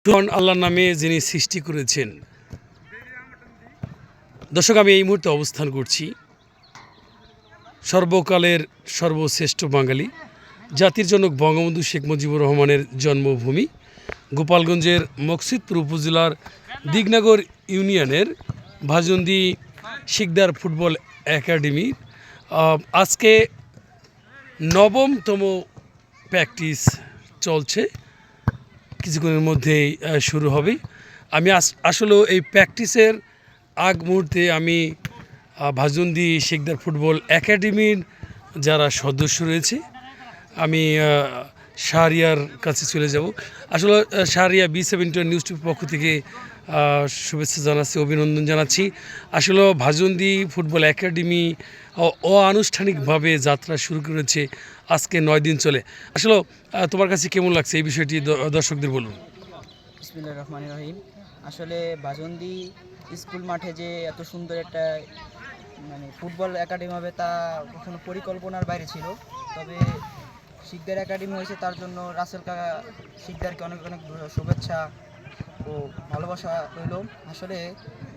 আল্লাহর নামে যিনি সৃষ্টি করেছেন। দর্শক, আমি এই মুহূর্তে অবস্থান করছি সর্বকালের সর্বশ্রেষ্ঠ বাঙালি, জাতির জনক বঙ্গবন্ধু শেখ মুজিবুর রহমানের জন্মভূমি গোপালগঞ্জের মকসুদপুর উপজেলার দিগনগর ইউনিয়নের ভাজন্দি শিকদার ফুটবল একাডেমি আজকে নবমতম প্র্যাকটিস চলছে, কিছুক্ষণের মধ্যেই শুরু হবে। আমি আসলে এই প্র্যাকটিসের আগ মুহূর্তে আমি ভাজন্দি শিকদার ফুটবল একাডেমির যারা সদস্য রয়েছে আমি শাহরিয়ার কাছে চলে যাব। আসলে শাহরিয়া B17 নিউজ টিভির পক্ষ থেকে শুভেচ্ছা জানাচ্ছি, অভিনন্দন জানাচ্ছি। আসলে ভাজন্দি ফুটবল একাডেমি অনানুষ্ঠানিকভাবে যাত্রা শুরু করেছে, আজকে 9 দিন চলে। আসলে তোমার কাছে কেমন লাগছে এই বিষয়টি দর্শকদের বলুন। বিসমিল্লাহির রহমানির রহিম। আসলে ভাজন্দি স্কুল মাঠে যে এত সুন্দর একটা ফুটবল একাডেমি হবে তা কখনো পরিকল্পনার বাইরে ছিল। তবে শিকদার একাডেমি হয়েছে, তার জন্য রাসেল কাকা শিকদারকে অনেক অনেক শুভেচ্ছা ও ভালোবাসা রইল। আসলে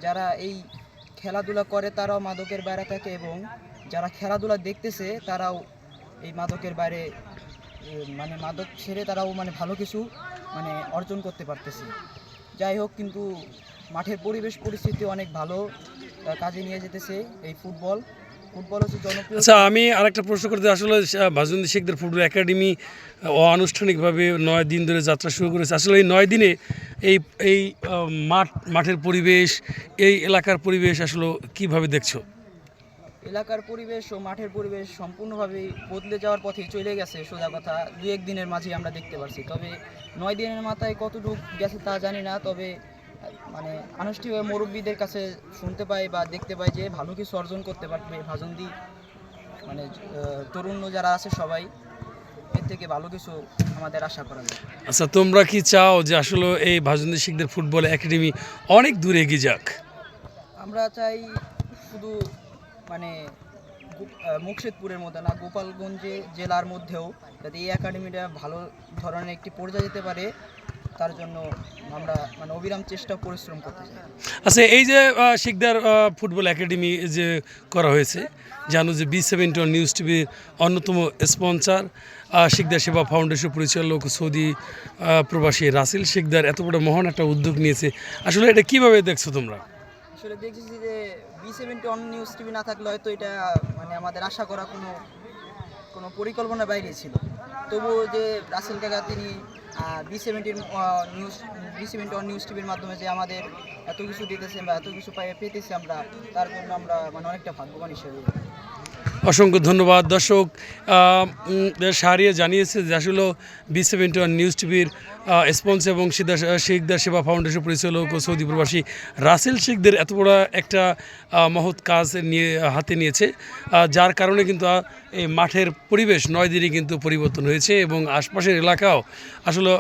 যারা এই খেলাধুলা করে তারাও মাদকের বাইরে থাকে, এবং যারা খেলাধুলা দেখতেছে তারাও এই মাদকের বাইরে মাদক ছেড়ে তারাও ভালো কিছু অর্জন করতে পারতেছে। যাই হোক, কিন্তু মাঠের পরিবেশ পরিস্থিতি অনেক ভালো কাজে নিয়ে যেতেছে এই ফুটবল হচ্ছে জনপ্রিয়। আচ্ছা, আমি আরেকটা প্রশ্ন করতে, আসলে ভাজন্দি শিকদার ফুটবল একাডেমি অনানুষ্ঠানিকভাবে 9 দিন ধরে যাত্রা শুরু করেছে। আসলে এই 9 দিনে এই মাঠের পরিবেশ, এই এলাকার পরিবেশ আসলে কিভাবে দেখছো? এলাকার পরিবেশ ও মাঠের পরিবেশ সম্পূর্ণভাবে বদলে যাওয়ার পথে চলে গেছে। সোজা কথা, 2-1 দিনের মাঝে আমরা দেখতে পারছি। তবে 9 দিনের মাথায় কতটুকু গেছে তা জানি না। তবে আনুষ্ঠানিক মুরব্বীদের কাছে শুনতে পাই বা দেখতে পাই যে ভালো কিছু অর্জন করতে পারবে ভাজন্দি, তরুণ যারা আছে সবাই এর থেকে ভালো কিছু আমাদের আশা করা যায়। আচ্ছা, তোমরা কি চাও যে আসলে এই ভাজন্দি শিকদার ফুটবল একাডেমি অনেক দূরে এগিয়ে যাক? আমরা চাই শুধু মুকশেদপুরের মধ্যে না, গোপালগঞ্জে জেলার মধ্যেও যাতে এই একাডেমিটা ভালো ধরনের একটি পর্যায়ে যেতে পারে, তার জন্য আমরা অবিরাম চেষ্টা পরিশ্রম করতে চাই। আচ্ছা, এই যে শিকদার ফুটবল একাডেমি যে করা হয়েছে, জানো যে B17 নিউজ টিভির অন্যতম স্পন্সর শিকদার সেবা ফাউন্ডেশন পরিচালক সৌদি প্রবাসী রাসেল শিকদার এত বড় মহান একটা উদ্যোগ নিয়েছে। আসলে এটা কিভাবে দেখছো তোমরা? আসলে দেখছি যে B17 নিউজ টিভি না থাকলে হয়তো এটা আমাদের আশা করা কোনো পরিকল্পনার বাইরে ছিল। তবুও যে রাসেল কাকা তিনি B17 নিউজ টিভির মাধ্যমে যে আমাদের এত কিছু দিতেছে বা এত কিছু পেতেছি আমরা, তার জন্য আমরা অনেকটা ভাগ্যবান হিসেবে। অসংখ্য ধন্যবাদ। দর্শক, শাহরিয়া জানিয়েছে যে আসলে B17 নিউজ টিভির স্পন্সর এবং শিকদার সেবা ফাউন্ডেশন পরিচালক ও সৌদি প্রবাসী রাসেল শিকদার এত বড় একটা মহৎ কাজ হাতে নিয়েছে, যার কারণে কিন্তু এই মাঠের পরিবেশ 9 দিনই কিন্তু পরিবর্তন হয়েছে এবং আশপাশের এলাকাও আসলে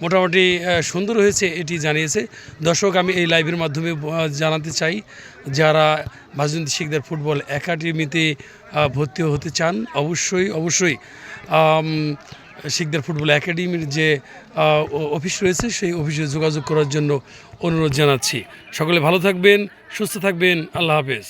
মোটামুটি সুন্দর হয়েছে, এটি জানিয়েছে। দর্শক, আমি এই লাইভের মাধ্যমে জানাতে চাই, যারা ভাজন্দি শিকদার ফুটবল একাডেমিতে ভর্তি হতে চান অবশ্যই শিকদার ফুটবল একাডেমির যে অফিস রয়েছে সেই অফিসে যোগাযোগ করার জন্য অনুরোধ জানাচ্ছি। সকলে ভালো থাকবেন, সুস্থ থাকবেন। আল্লাহ হাফেজ।